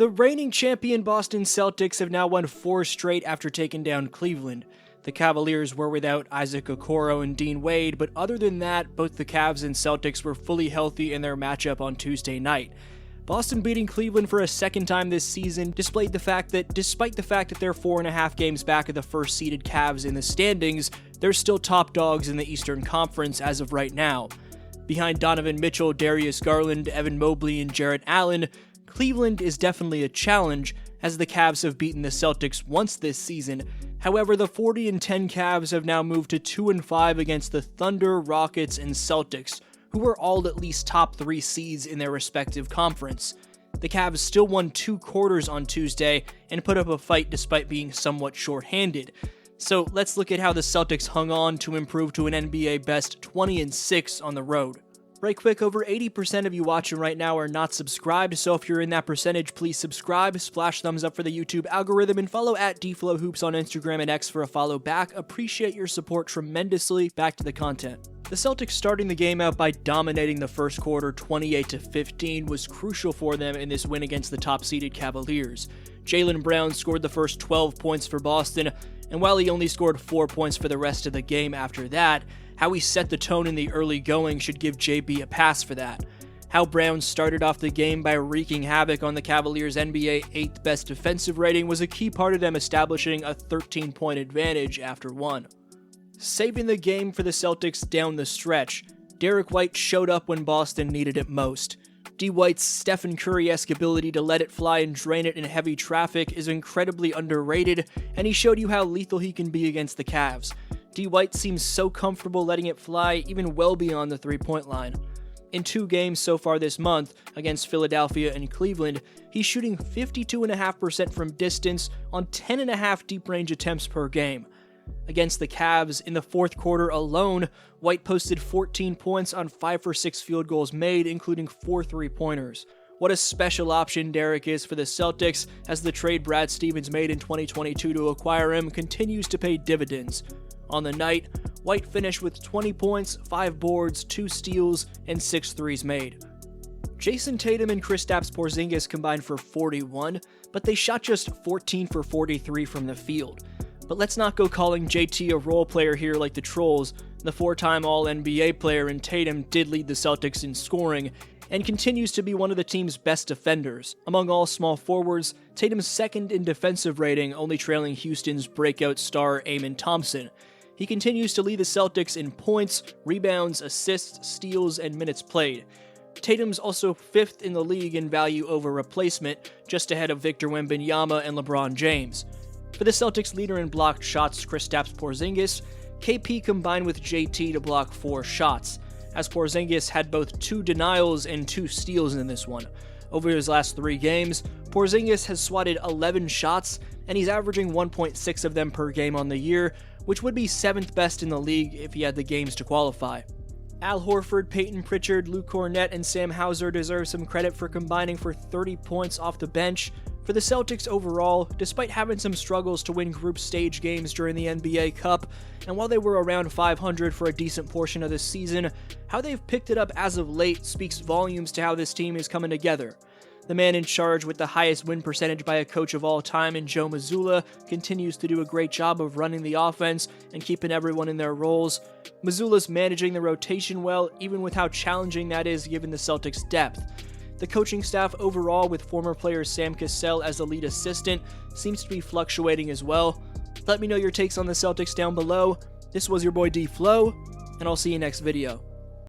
The reigning champion Boston Celtics have now won 4 straight after taking down Cleveland. The Cavaliers were without Isaac Okoro and Dean Wade, but other than that, both the Cavs and Celtics were fully healthy in their matchup on Tuesday night. Boston beating Cleveland for a second time this season displayed the fact that despite the fact that they're 4.5 games back of the first-seeded Cavs in the standings, they're still top dogs in the Eastern Conference as of right now. Behind Donovan Mitchell, Darius Garland, Evan Mobley, and Jarrett Allen, Cleveland is definitely a challenge, as the Cavs have beaten the Celtics once this season. However, the 40-10 Cavs have now moved to 2-5 against the Thunder, Rockets, and Celtics, who were all at least top 3 seeds in their respective conference. The Cavs still won 2 quarters on Tuesday and put up a fight despite being somewhat short-handed. So let's look at how the Celtics hung on to improve to an NBA best 20-6 on the road. Right quick, over 80% of you watching right now are not subscribed, so if you're in that percentage, please subscribe, splash thumbs up for the YouTube algorithm, and follow at DflowHoops on Instagram and X for a follow back. Appreciate your support tremendously. Back to the content. The Celtics starting the game out by dominating the first quarter 28-15 was crucial for them in this win against the top-seeded Cavaliers. Jaylen Brown scored the first 12 points for Boston, and while he only scored 4 points for the rest of the game after that, how he set the tone in the early going should give JB a pass for that. How Brown started off the game by wreaking havoc on the Cavaliers' NBA 8th best defensive rating was a key part of them establishing a 13-point advantage after one. Saving the game for the Celtics down the stretch, Derrick White showed up when Boston needed it most. D. White's Stephen Curry-esque ability to let it fly and drain it in heavy traffic is incredibly underrated, and he showed you how lethal he can be against the Cavs. D. White seems so comfortable letting it fly even well beyond the 3-point line. In 2 games so far this month, against Philadelphia and Cleveland, he's shooting 52.5% from distance on 10.5 deep-range attempts per game. Against the Cavs, in the fourth quarter alone, White posted 14 points on 5 for 6 field goals made, including 4 3-pointers. What a special option Derrick is for the Celtics, as the trade Brad Stevens made in 2022 to acquire him continues to pay dividends. On the night, White finished with 20 points, 5 boards, 2 steals, and 6 threes made. Jayson, Tatum, and Kristaps Porzingis combined for 41, but they shot just 14 for 43 from the field. But let's not go calling JT a role player here like the Trolls. The 4-time All-NBA player in Tatum did lead the Celtics in scoring, and continues to be one of the team's best defenders. Among all small forwards, Tatum's second in defensive rating, only trailing Houston's breakout star Amen Thompson. He continues to lead the Celtics in points, rebounds, assists, steals, and minutes played. Tatum's also 5th in the league in value over replacement, just ahead of Victor Wembanyama and LeBron James. For the Celtics leader in blocked shots, Kristaps Porzingis, KP combined with JT to block 4 shots, as Porzingis had both 2 denials and 2 steals in this one. Over his last 3 games, Porzingis has swatted 11 shots, and he's averaging 1.6 of them per game on the year, which would be 7th best in the league if he had the games to qualify. Al Horford, Peyton Pritchard, Luke Cornett, and Sam Hauser deserve some credit for combining for 30 points off the bench. For the Celtics overall, despite having some struggles to win group stage games during the NBA Cup, and while they were around 500 for a decent portion of this season, how they've picked it up as of late speaks volumes to how this team is coming together. The man in charge with the highest win percentage by a coach of all time in Joe Mazzulla continues to do a great job of running the offense and keeping everyone in their roles. Mazzulla's managing the rotation well, even with how challenging that is given the Celtics' depth. The coaching staff overall, with former player Sam Cassell as the lead assistant, seems to be fluctuating as well. Let me know your takes on the Celtics down below. This was your boy D-Flow, and I'll see you next video.